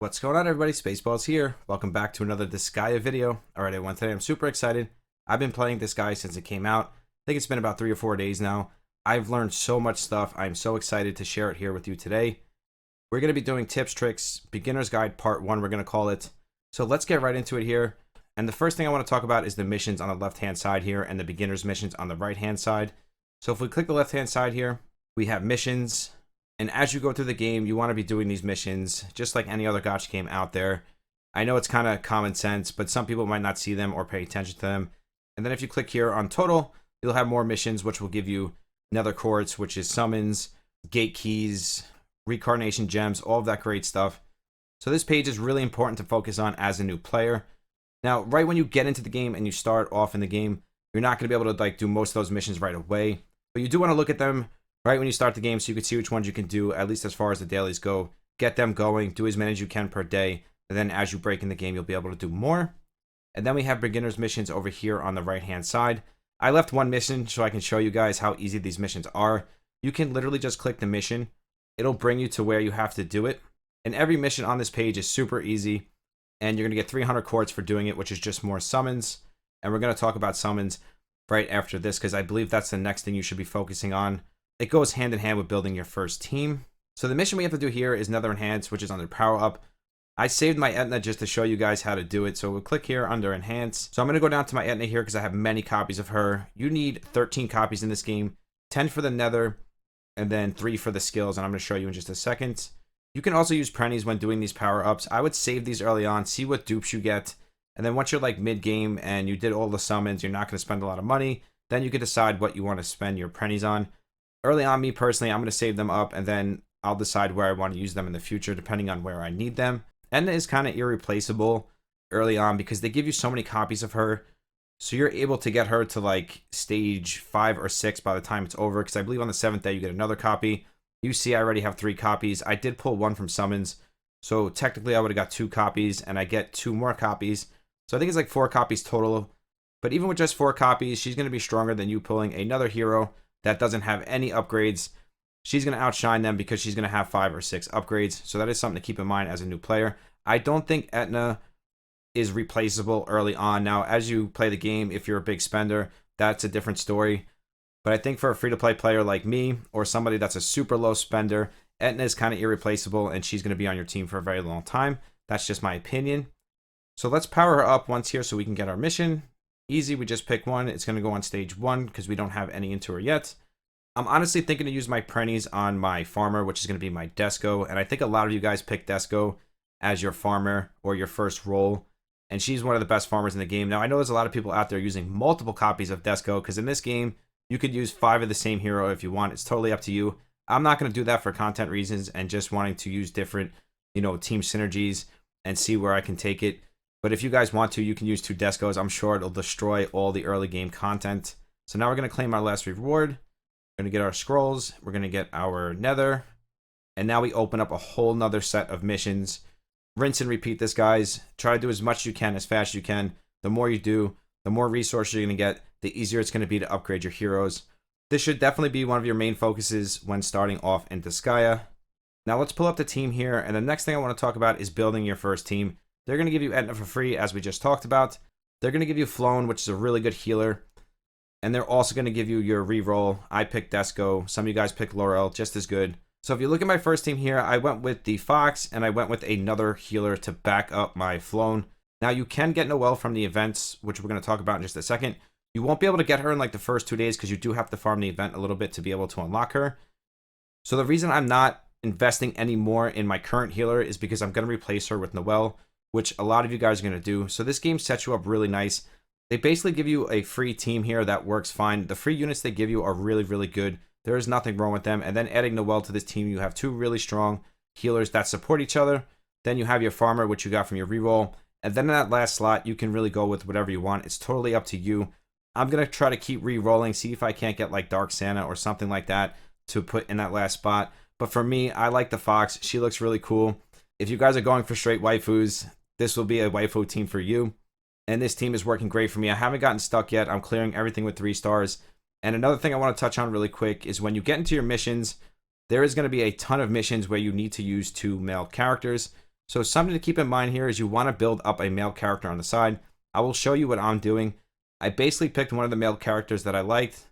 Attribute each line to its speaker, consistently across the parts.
Speaker 1: What's going on, everybody? Spaceballs here. Welcome back to another disgaea video. Alright, everyone, today I'm super excited. I've been playing disgaea since it came out. I think it's been about 3 or 4 days now. I've learned so much stuff. I'm so excited to share it here with you today. We're going to be doing tips, tricks, beginner's guide part 1, we're going to call it. So let's get right into it here. And the first thing I want to talk about is the missions on the left-hand side here and the beginner's missions on the right-hand side. So if we click the left-hand side here, we have missions. And as you go through the game, you want to be doing these missions just like any other gacha game out there. I know it's kind of common sense, but some people might not see them or pay attention to them. And then if you click here on total, you'll have more missions, which will give you nether quartz, which is summons, gate keys, reincarnation gems, all of that great stuff. So this page is really important to focus on as a new player. Now, right when you get into the game and you start off in the game, you're not going to be able to do most of those missions right away. But you do want to look at them right when you start the game so you can see which ones you can do, at least as far as the dailies go. Get them going, do as many as you can per day, and then as you break in the game, you'll be able to do more. And then we have beginner's missions over here on the right-hand side. I left one mission so I can show you guys how easy these missions are. You can literally just click the mission. It'll bring you to where you have to do it. And every mission on this page is super easy. And you're going to get 300 quartz for doing it, which is just more summons. And we're going to talk about summons right after this, because I believe that's the next thing you should be focusing on. It goes hand in hand with building your first team. So the mission we have to do here is Nether Enhance, which is under Power Up. I saved my Etna just to show you guys how to do it. So we'll click here under Enhance. So I'm going to go down to my Etna here because I have many copies of her. You need 13 copies in this game, 10 for the Nether, and then 3 for the skills. And I'm going to show you in just a second. You can also use Prennies when doing these power-ups. I would save these early on, see what dupes you get. And then once you're like mid-game and you did all the summons, you're not going to spend a lot of money. Then you can decide what you want to spend your Prennies on. Early on, me personally, I'm going to save them up, and then I'll decide where I want to use them in the future, depending on where I need them. Etna is kind of irreplaceable early on because they give you so many copies of her. So you're able to get her to like stage 5 or 6 by the time it's over, because I believe on the 7th day you get another copy. You see I already have 3 copies. I did pull 1 from summons. So technically I would have got 2 copies, and I get 2 more copies. So I think it's like 4 copies total. But even with just 4 copies, she's going to be stronger than you pulling another hero that doesn't have any upgrades. She's going to outshine them because she's going to have 5 or 6 upgrades. So that is something to keep in mind as a new player. I don't think Etna is replaceable early on. Now, as you play the game, if you're a big spender, that's a different story. But I think for a free-to-play player like me, or somebody that's a super low spender, Etna is kind of irreplaceable, and she's going to be on your team for a very long time. That's just my opinion. So let's power her up once here so we can get our mission. Easy, we just pick one. It's going to go on stage 1 because we don't have any into her yet. I'm honestly thinking to use my Prennies on my farmer, which is going to be my Desco. And I think a lot of you guys pick Desco as your farmer or your first role. And she's one of the best farmers in the game. Now, I know there's a lot of people out there using multiple copies of Desco, because in this game, you could use 5 of the same hero if you want. It's totally up to you. I'm not going to do that for content reasons and just wanting to use different, team synergies and see where I can take it. But if you guys want to, you can use 2 Descos. I'm sure it'll destroy all the early game content. So now we're going to claim our last reward. We're going to get our scrolls. We're going to get our nether. And now we open up a whole nother set of missions. Rinse and repeat this, guys. Try to do as much as you can, as fast as you can. The more you do, the more resources you're going to get, the easier it's going to be to upgrade your heroes. This should definitely be one of your main focuses when starting off in disgaea. Now let's pull up the team here. And the next thing I want to talk about is building your first team. They're going to give you Etna for free, as we just talked about. They're going to give you Flown, which is a really good healer. And they're also going to give you your reroll. I picked Desco. Some of you guys picked Laurel, just as good. So if you look at my first team here, I went with the Fox, and I went with another healer to back up my Flown. Now, you can get Noelle from the events, which we're going to talk about in just a second. You won't be able to get her in like the first 2 days because you do have to farm the event a little bit to be able to unlock her. So the reason I'm not investing any more in my current healer is because I'm going to replace her with Noelle, which a lot of you guys are going to do. So this game sets you up really nice. They basically give you a free team here that works fine. The free units they give you are really, really good. There is nothing wrong with them. And then adding Noelle to this team, you have 2 really strong healers that support each other. Then you have your farmer, which you got from your reroll. And then in that last slot, you can really go with whatever you want. It's totally up to you. I'm going to try to keep re-rolling, see if I can't get like Dark Santa or something like that to put in that last spot. But for me, I like the Fox. She looks really cool. If you guys are going for straight waifus, this will be a waifu team for you. And this team is working great for me. I haven't gotten stuck yet. I'm clearing everything with 3 stars. And another thing I want to touch on really quick is when you get into your missions, there is going to be a ton of missions where you need to use 2 male characters. So something to keep in mind here is you want to build up a male character on the side. I will show you what I'm doing. I basically picked one of the male characters that I liked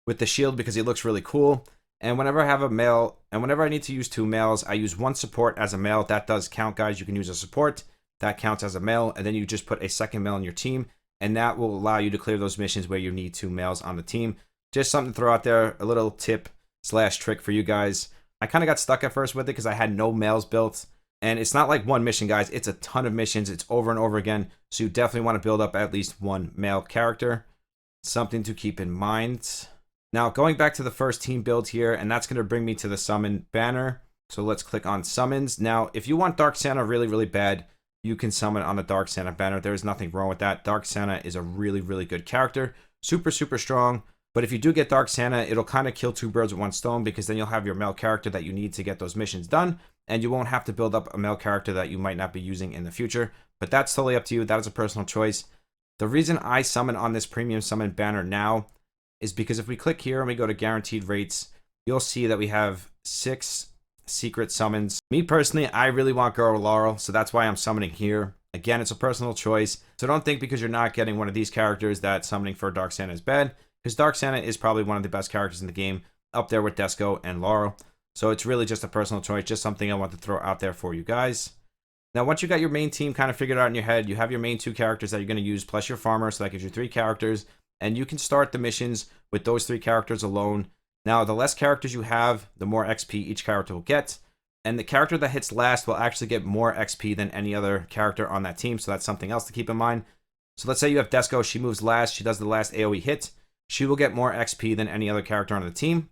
Speaker 1: with the shield because he looks really cool. And whenever I have a male, and whenever I need to use 2 males, I use 1 support as a male. That does count, guys. You can use a support. That counts as a male. And then you just put a second male in your team. And that will allow you to clear those missions where you need 2 males on the team. Just something to throw out there, a little tip / trick for you guys. I kind of got stuck at first with it because I had no males built. And it's not like one mission, guys. It's a ton of missions. It's over and over again. So you definitely want to build up at least 1 male character. Something to keep in mind. Now, going back to the first team build here, and that's going to bring me to the summon banner. So let's click on summons. Now, if you want Dark Santa really, really bad, you can summon on the Dark Santa banner. There is nothing wrong with that. Dark Santa is a really, really good character. Super, super strong. But if you do get Dark Santa, it'll kind of kill 2 birds with 1 stone because then you'll have your male character that you need to get those missions done. And you won't have to build up a male character that you might not be using in the future. But that's totally up to you. That is a personal choice. The reason I summon on this premium summon banner now is because if we click here and we go to guaranteed rates, you'll see that we have 6 secret summons. Me personally, I really want Girl Laurel, so that's why I'm summoning here. Again, it's a personal choice. So don't think because you're not getting one of these characters that summoning for Dark Santa is bad, because Dark Santa is probably one of the best characters in the game, up there with Desco and Laurel. So it's really just a personal choice, just something I want to throw out there for you guys. Now, once you got your main team kind of figured out in your head, you have your main 2 characters that you're going to use, plus your farmer, so that gives you 3 characters. And you can start the missions with those 3 characters alone. Now, the less characters you have, the more XP each character will get. And the character that hits last will actually get more XP than any other character on that team. So that's something else to keep in mind. So let's say you have Desco. She moves last. She does the last AoE hit. She will get more XP than any other character on the team.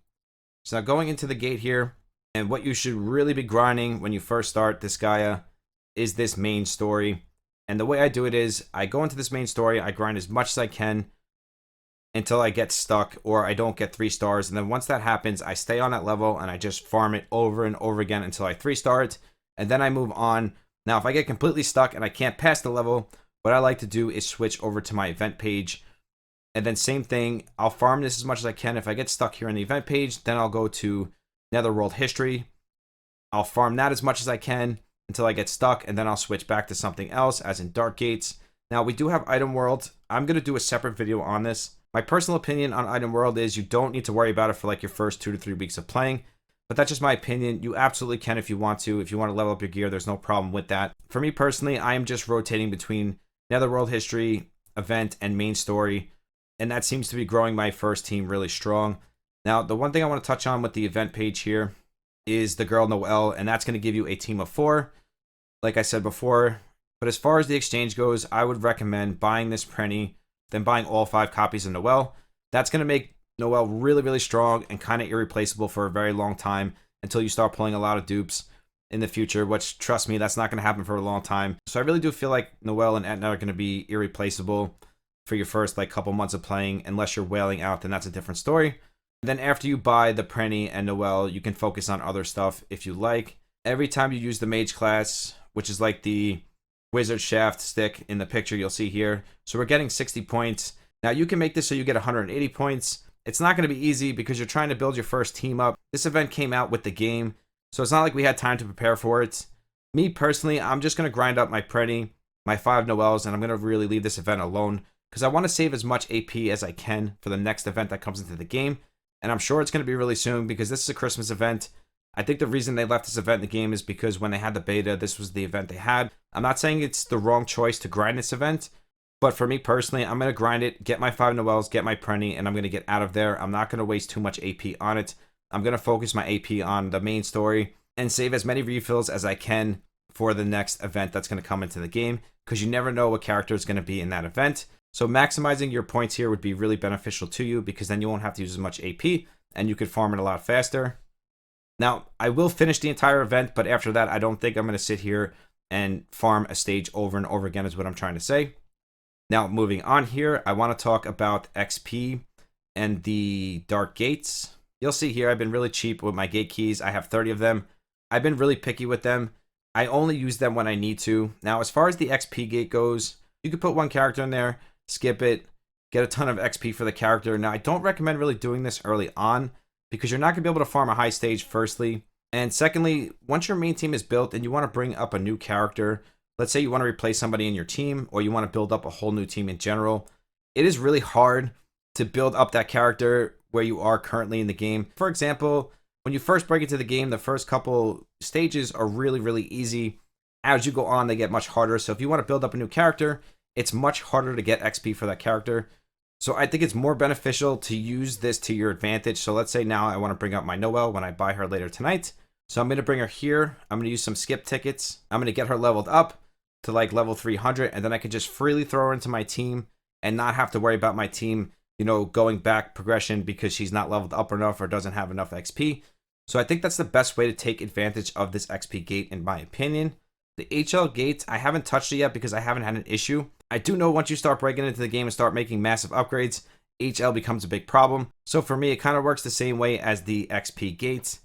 Speaker 1: So now going into the gate here, and what you should really be grinding when you first start disgaea is this main story. And the way I do it is I go into this main story. I grind as much as I can until I get stuck or I don't get 3 stars. And then once that happens, I stay on that level and I just farm it over and over again until I 3-star it. And then I move on. Now, if I get completely stuck and I can't pass the level, what I like to do is switch over to my event page. And then same thing, I'll farm this as much as I can. If I get stuck here on the event page, then I'll go to Netherworld History. I'll farm that as much as I can until I get stuck. And then I'll switch back to something else, as in Dark Gates. Now, we do have Item World. I'm going to do a separate video on this. My personal opinion on Item World is you don't need to worry about it for like your first 2 to 3 weeks of playing. But that's just my opinion. You absolutely can if you want to. If you want to level up your gear, there's no problem with that. For me personally, I am just rotating between Netherworld History, Event, and Main Story. And that seems to be growing my first team really strong. Now, the one thing I want to touch on with the event page here is the girl Noelle. And that's going to give you a team of 4, like I said before. But as far as the exchange goes, I would recommend buying this Prenny, then buying all 5 copies of Noelle. That's going to make Noelle really, really strong and kind of irreplaceable for a very long time until you start pulling a lot of dupes in the future, which, trust me, that's not going to happen for a long time. So I really do feel like Noelle and Etna are going to be irreplaceable for your first like couple months of playing. Unless you're wailing out, then that's a different story. Then after you buy the Prenny and Noelle, you can focus on other stuff if you like. Every time you use the mage class, which is like the wizard shaft stick in the picture you'll see here. So we're getting 60 points. Now you can make this so you get 180 points. It's not going to be easy because you're trying to build your first team up. This event came out with the game, so it's not like we had time to prepare for it. Me personally, I'm just going to grind up my Prenny, my 5 Noelles, and I'm going to really leave this event alone because I want to save as much AP as I can for the next event that comes into the game. And I'm sure it's going to be really soon because this is a Christmas event. I think the reason they left this event in the game is because when they had the beta, this was the event they had. I'm not saying it's the wrong choice to grind this event, but for me personally, I'm going to grind it, get my 5 Noelles, get my Prenny, and I'm going to get out of there. I'm not going to waste too much AP on it. I'm going to focus my AP on the main story and save as many refills as I can for the next event that's going to come into the game because you never know what character is going to be in that event. So maximizing your points here would be really beneficial to you because then you won't have to use as much AP and you could farm it a lot faster. Now, I will finish the entire event, but after that, I don't think I'm going to sit here and farm a stage over and over again is what I'm trying to say. Now, moving on here, I want to talk about XP and the Dark Gates. You'll see here, I've been really cheap with my gate keys. I have 30 of them. I've been really picky with them. I only use them when I need to. Now, as far as the XP gate goes, you could put 1 character in there, skip it, get a ton of XP for the character. Now, I don't recommend really doing this early on because you're not going to be able to farm a high stage firstly. And secondly, once your main team is built and you want to bring up a new character, let's say you want to replace somebody in your team or you want to build up a whole new team in general, it is really hard to build up that character where you are currently in the game. For example, when you first break into the game, the first couple stages are really, really easy. As you go on, they get much harder. So if you want to build up a new character, it's much harder to get XP for that character. So I think it's more beneficial to use this to your advantage. So let's say now I want to bring up my Noelle when I buy her later tonight. So I'm going to bring her here. I'm going to use some skip tickets. I'm going to get her leveled up to like level 300. And then I can just freely throw her into my team and not have to worry about my team, going back progression because she's not leveled up enough or doesn't have enough XP. So I think that's the best way to take advantage of this XP gate in my opinion. The HL gate, I haven't touched it yet because I haven't had an issue. I do know once you start breaking into the game and start making massive upgrades, HL becomes a big problem. So for me, it kind of works the same way as the XP gates.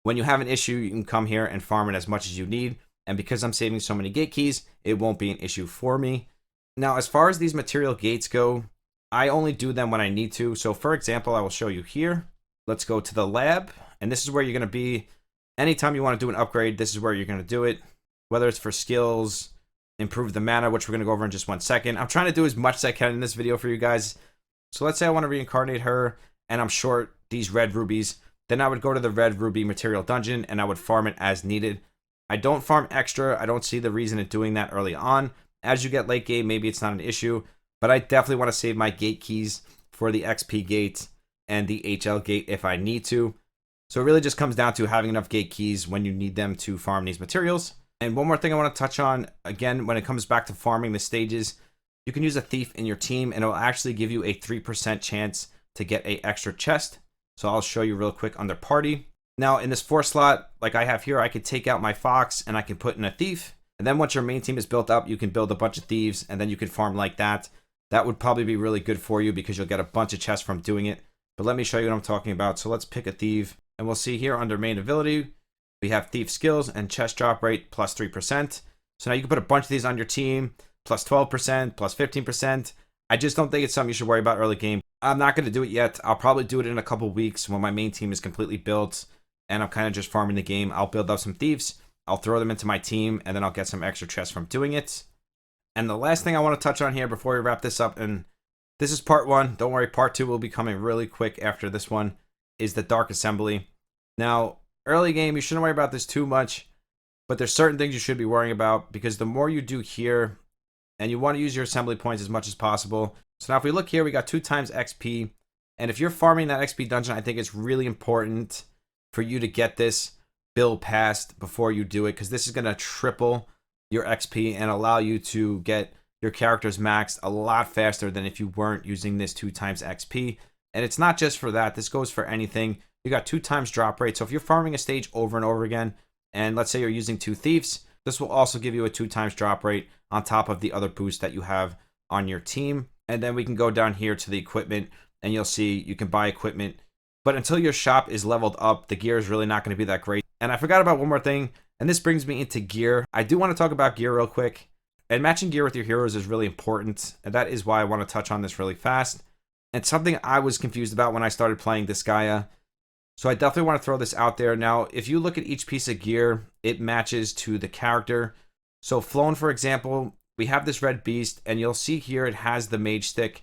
Speaker 1: When you have an issue, you can come here and farm it as much as you need. And because I'm saving so many gate keys, it won't be an issue for me. Now, as far as these material gates go, I only do them when I need to. So for example, I will show you here. Let's go to the lab. And this is where you're going to be. Anytime you want to do an upgrade, this is where you're going to do it. Whether it's for skills, improve the mana, which we're going to go over in just 1 second. I'm trying to do as much as I can in this video for you guys. So let's say I want to reincarnate her and I'm short these red rubies. Then I would go to the red ruby material dungeon and I would farm it as needed. I don't farm extra. I don't see the reason in doing that early on. As you get late game, maybe it's not an issue. But I definitely want to save my gate keys for the XP gate and the HL gate if I need to. So it really just comes down to having enough gate keys when you need them to farm these materials. And one more thing I want to touch on, again, when it comes back to farming the stages, you can use a thief in your team and it will actually give you a 3% chance to get an extra chest. So I'll show you real quick under party. Now in this 4 slot, like I have here, I could take out my fox and I can put in a thief. And then once your main team is built up, you can build a bunch of thieves and then you can farm like that. That would probably be really good for you because you'll get a bunch of chests from doing it. But let me show you what I'm talking about. So let's pick a thief and we'll see here under main ability, we have thief skills and chest drop rate plus 3%. So now you can put a bunch of these on your team, plus 12%, plus 15%. I just don't think it's something you should worry about early game. I'm not going to do it yet. I'll probably do it in a couple weeks when my main team is completely built and I'm kind of just farming the game. I'll build up some thieves, I'll throw them into my team, and then I'll get some extra chests from doing it. And the last thing I want to touch on here before we wrap this up, and this is part 1. Don't worry, part 2 will be coming really quick after this one, is the Dark Assembly. Now, early game, you shouldn't worry about this too much, but there's certain things you should be worrying about because the more you do here, and you want to use your assembly points as much as possible. So now if we look here, we got 2 times XP, and if you're farming that XP dungeon, I think it's really important for you to get this build passed before you do it because this is going to triple your XP and allow you to get your characters maxed a lot faster than if you weren't using this 2 times XP. And it's not just for that, this goes for anything. You got 2 times drop rate. So if you're farming a stage over and over again, and let's say you're using 2 thieves, this will also give you a 2 times drop rate on top of the other boosts that you have on your team. And then we can go down here to the equipment and you'll see you can buy equipment. But until your shop is leveled up, the gear is really not going to be that great. And I forgot about one more thing, and this brings me into gear. I do want to talk about gear real quick. And matching gear with your heroes is really important, and that is why I want to touch on this really fast. And something I was confused about when I started playing disgaea. So I definitely want to throw this out there. Now, if you look at each piece of gear, it matches to the character. So Flown, for example, we have this red beast, and you'll see here it has the mage stick,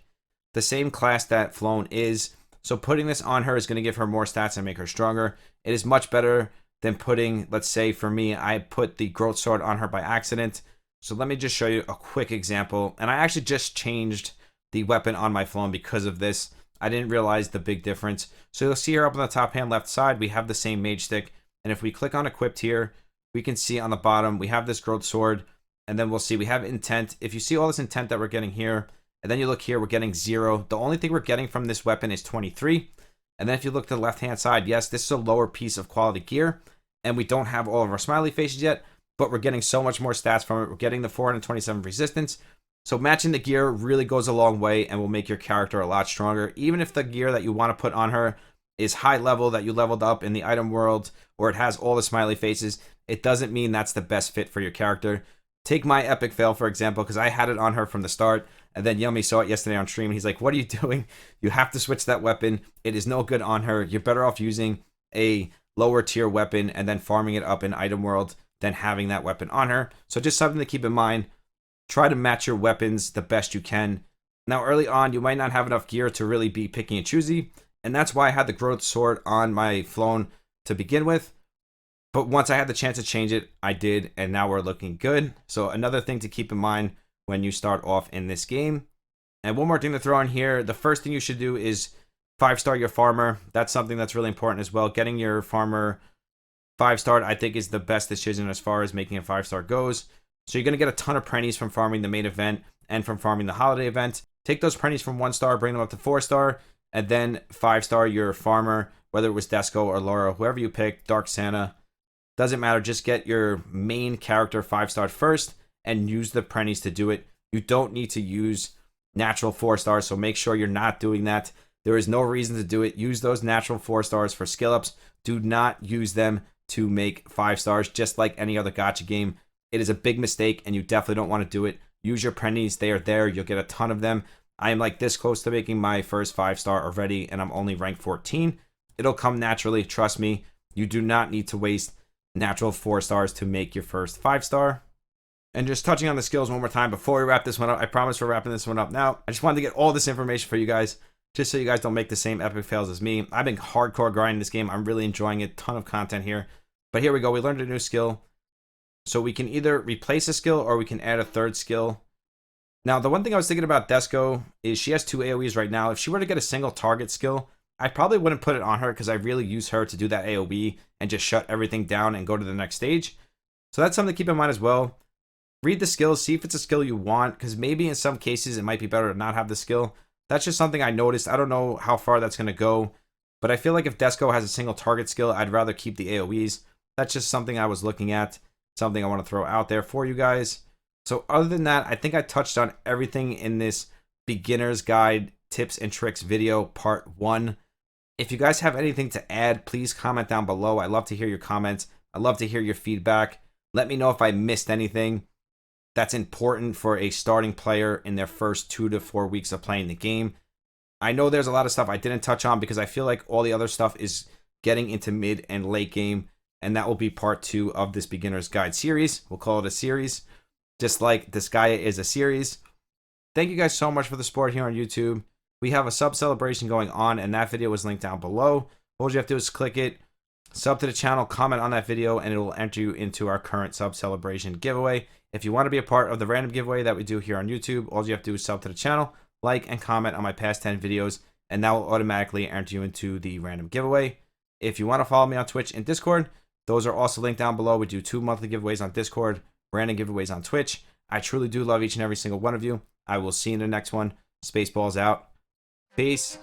Speaker 1: the same class that Flown is. So putting this on her is going to give her more stats and make her stronger. It is much better than putting, let's say for me, I put the growth sword on her by accident. So let me just show you a quick example. And I actually just changed the weapon on my Flown because of this. I didn't realize the big difference. So you'll see here up on the top hand left side, we have the same mage stick. And if we click on equipped here, we can see on the bottom, we have this growth sword. And then we'll see we have intent. If you see all this intent that we're getting here, and then you look here, we're getting 0. The only thing we're getting from this weapon is 23. And then if you look to the left-hand side, yes, this is a lower piece of quality gear. And we don't have all of our smiley faces yet, but we're getting so much more stats from it. We're getting the 427 resistance. So matching the gear really goes a long way and will make your character a lot stronger. Even if the gear that you want to put on her is high level, that you leveled up in the item world, or it has all the smiley faces, it doesn't mean that's the best fit for your character. Take my epic fail, for example, because I had it on her from the start. And then Yummy saw it yesterday on stream. He's like, what are you doing? You have to switch that weapon. It is no good on her. You're better off using a lower tier weapon and then farming it up in item world than having that weapon on her. So just something to keep in mind. Try to match your weapons the best you can. Now, early on, you might not have enough gear to really be picky and choosy, and that's why I had the growth sword on my Flown to begin with. But once I had the chance to change it, I did, and now we're looking good. So another thing to keep in mind when you start off in this game. And one more thing to throw in here, the first thing you should do is 5-star your farmer. That's something that's really important as well. Getting your farmer 5-starred, I think, is the best decision as far as making a 5-star goes. So you're going to get a ton of pennies from farming the main event and from farming the holiday event. Take those pennies from 1-star, bring them up to 4-star, and then 5-star your farmer, whether it was Desco or Laura, whoever you pick, Dark Santa. Doesn't matter, just get your main character 5-starred first and use the pennies to do it. You don't need to use natural 4-stars, so make sure you're not doing that. There is no reason to do it. Use those natural 4-stars for skill ups. Do not use them to make 5-stars, just like any other gacha game. It is a big mistake, and you definitely don't want to do it. Use your pennies. They are there. You'll get a ton of them. I am like this close to making my first 5-star already, and I'm only rank 14. It'll come naturally. Trust me. You do not need to waste natural 4-stars to make your first 5-star. And just touching on the skills one more time before we wrap this one up. I promise we're wrapping this one up now. I just wanted to get all this information for you guys, just so you guys don't make the same epic fails as me. I've been hardcore grinding this game. I'm really enjoying it. Ton of content here. But here we go. We learned a new skill. So we can either replace a skill or we can add a third skill. Now, the one thing I was thinking about Desco is she has 2 AoEs right now. If she were to get a single target skill, I probably wouldn't put it on her because I really use her to do that AoE and just shut everything down and go to the next stage. So that's something to keep in mind as well. Read the skills, see if it's a skill you want, because maybe in some cases it might be better to not have the skill. That's just something I noticed. I don't know how far that's going to go, but I feel like if Desco has a single target skill, I'd rather keep the AoEs. That's just something I was looking at, something I want to throw out there for you guys. So other than that, I think I touched on everything in this beginner's guide tips and tricks video part 1. If you guys have anything to add, please comment down below. I love to hear your comments. I love to hear your feedback. Let me know if I missed anything that's important for a starting player in their first 2 to 4 weeks of playing the game. I know there's a lot of stuff I didn't touch on because I feel like all the other stuff is getting into mid and late game, and that will be part 2 of this beginner's guide series. We'll call it a series, just like disgaea is a series. Thank you guys so much for the support here on YouTube. We have a sub celebration going on, and that video is linked down below. All you have to do is click it, sub to the channel, comment on that video, and it will enter you into our current sub celebration giveaway. If you want to be a part of the random giveaway that we do here on YouTube, all you have to do is sub to the channel, like, and comment on my past 10 videos, and that will automatically enter you into the random giveaway. If you want to follow me on Twitch and Discord, those are also linked down below. We do 2 monthly giveaways on Discord, random giveaways on Twitch. I truly do love each and every single one of you. I will see you in the next one. Spaceballs out. Peace.